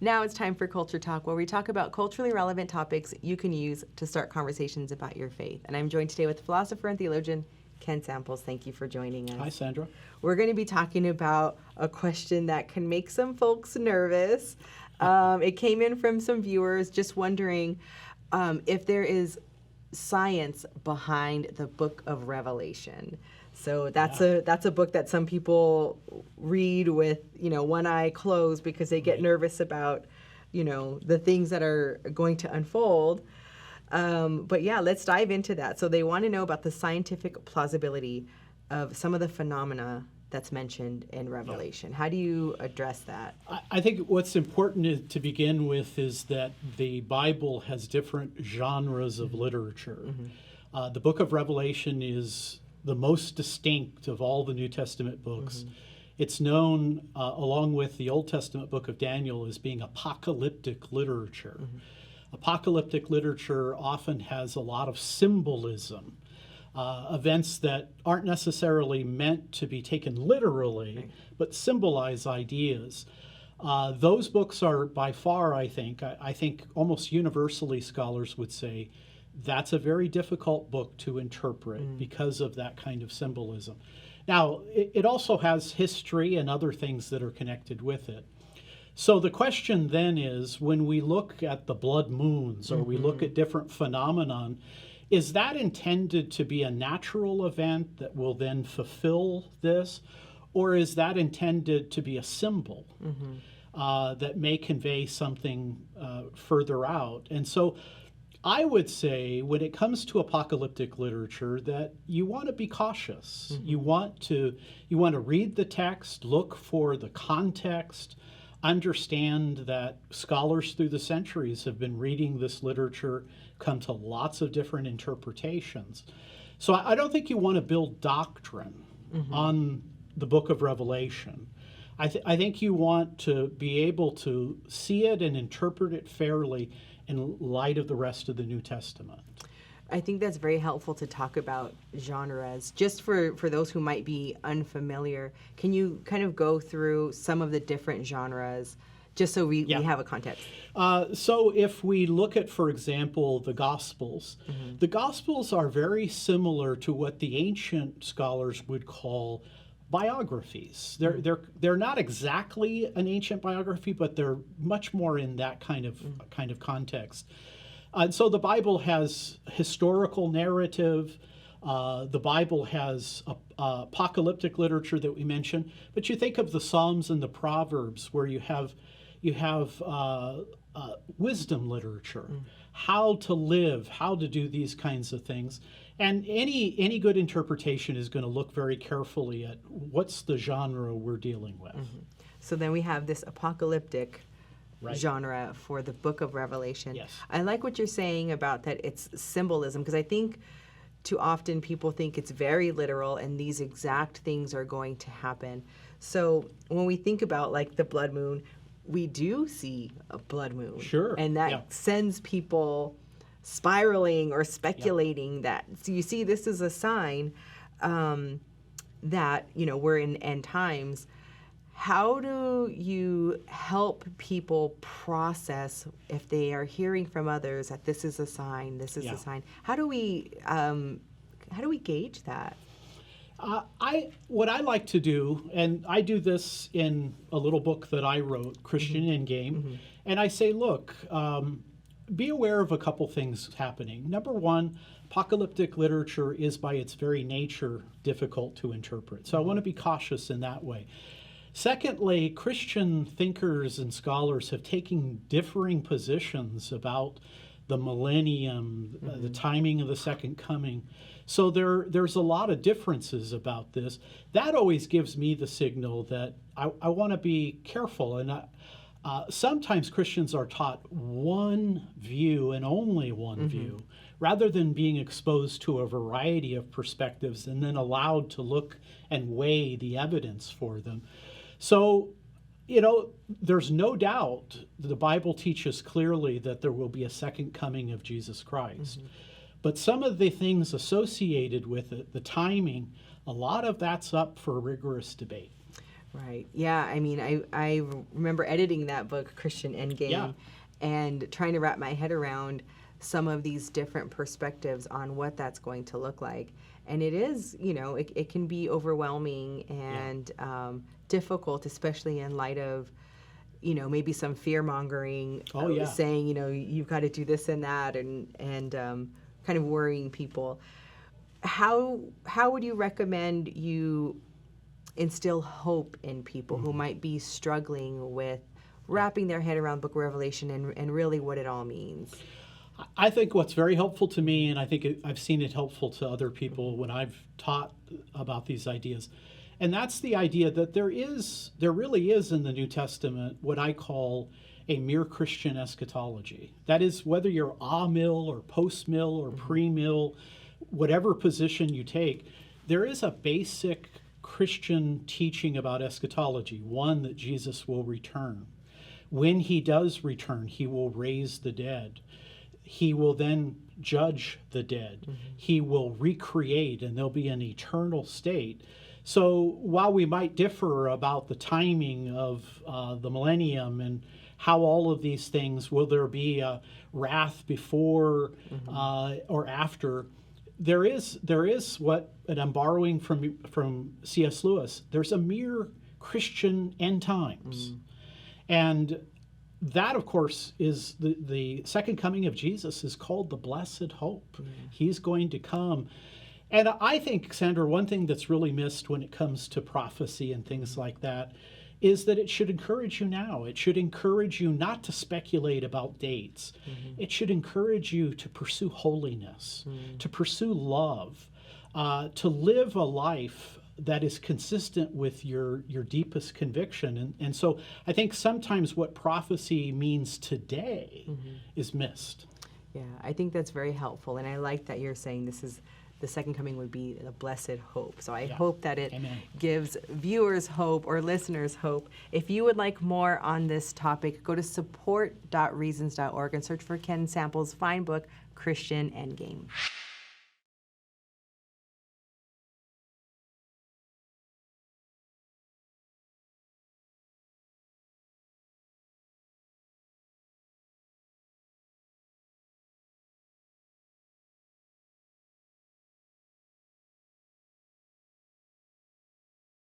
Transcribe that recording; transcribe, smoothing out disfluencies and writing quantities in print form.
Now it's time for Culture Talk, where we talk about culturally relevant topics you can use to start conversations about your faith. And I'm joined today with philosopher and theologian Ken Samples. Thank you for joining us. Hi, Sandra. We're going to be talking about a question that can make some folks nervous. It came in from some viewers just wondering if there is science behind the Book of Revelation. So that's a book that some people read with, one eye closed because they get nervous about, the things that are going to unfold. But yeah, let's dive into that. So they want to know about the scientific plausibility of some of the phenomena that's mentioned in Revelation. How do you address that? I think what's important to begin with is that the Bible has different genres of literature. Mm-hmm. The Book of Revelation is the most distinct of all the New Testament books. Mm-hmm. It's known, along with the Old Testament book of Daniel, as being apocalyptic literature. Mm-hmm. Apocalyptic literature often has a lot of symbolism, events that aren't necessarily meant to be taken literally, right, but symbolize ideas. Those books are by far, I think almost universally scholars would say, that's a very difficult book to interpret because of that kind of symbolism. Now, it also has history and other things that are connected with it. So the question then is, when we look at the blood moons or we look at different phenomenon, is that intended to be a natural event that will then fulfill this? Or is that intended to be a symbol that may convey something further out? And so I would say when it comes to apocalyptic literature that you want to be cautious. Mm-hmm. You want to read the text, look for the context, understand that scholars through the centuries have been reading this literature, come to lots of different interpretations. So I don't think you want to build doctrine on the Book of Revelation. I think you want to be able to see it and interpret it fairly in light of the rest of the New Testament. I think that's very helpful to talk about genres. Just for those who might be unfamiliar, can you kind of go through some of the different genres just so we have a context? So if we look at, for example, the Gospels, the Gospels are very similar to what the ancient scholars would call biographies. They're not exactly an ancient biography, but they're much more in that kind of context. So the Bible has historical narrative. The Bible has apocalyptic literature that we mentioned. But you think of the Psalms and the Proverbs, where you have wisdom literature, how to live, how to do these kinds of things. And any good interpretation is going to look very carefully at what's the genre we're dealing with. So then we have this apocalyptic genre for the Book of Revelation. Yes. I like what you're saying about that it's symbolism, because I think too often people think it's very literal and these exact things are going to happen. So when we think about like the blood moon, we do see a blood moon. Sure. And that sends people spiraling or speculating that. So you see, this is a sign that, we're in end times. How do you help people process if they are hearing from others that this is a sign, this is a sign? How do we gauge that? What I like to do, and I do this in a little book that I wrote, Christian Endgame, and I say, look, be aware of a couple things happening. Number one, apocalyptic literature is by its very nature difficult to interpret. So I want to be cautious in that way. Secondly, Christian thinkers and scholars have taken differing positions about the millennium, the timing of the second coming. So there's a lot of differences about this. That always gives me the signal that I want to be careful. And sometimes Christians are taught one view and only one view, rather than being exposed to a variety of perspectives and then allowed to look and weigh the evidence for them. So, there's no doubt the Bible teaches clearly that there will be a second coming of Jesus Christ. But some of the things associated with it, the timing, a lot of that's up for rigorous debate. Right. Yeah. I mean, I remember editing that book, Christian Endgame, Yeah. and trying to wrap my head around some of these different perspectives on what that's going to look like. And it is, it can be overwhelming and difficult, especially in light of, maybe some fear mongering, Oh, yeah. saying, you've got to do this and that, and kind of worrying people. How would you recommend you instill hope in people who might be struggling with wrapping their head around Book of Revelation and really what it all means? I think what's very helpful to me, and I think I've seen it helpful to other people when I've taught about these ideas, and that's the idea that there really is in the New Testament what I call a mere Christian eschatology. That is, whether you're a-mill or post-mill or pre-mill, whatever position you take, there is a basic Christian teaching about eschatology, one that Jesus will return. When he does return, he will raise the dead. He will then judge the dead. He will recreate, and there'll be an eternal state. So while we might differ about the timing of the millennium and how all of these things, will there be a wrath before or after, there is what, and I'm borrowing from C.S. Lewis, there's a mere Christian end times. And that, of course, is the second coming of Jesus is called the blessed hope. He's going to come. And I think, Sandra, one thing that's really missed when it comes to prophecy and things like that is that it should encourage you now. It should encourage you not to speculate about dates. It should encourage you to pursue holiness, to pursue love, to live a life that is consistent with your deepest conviction. And so I think sometimes what prophecy means today is missed. Yeah, I think that's very helpful. And I like that you're saying the second coming would be the blessed hope. So I hope that it Amen. gives viewers hope or listeners hope. If you would like more on this topic, go to support.reasons.org and search for Ken Sample's fine book, Christian Endgame.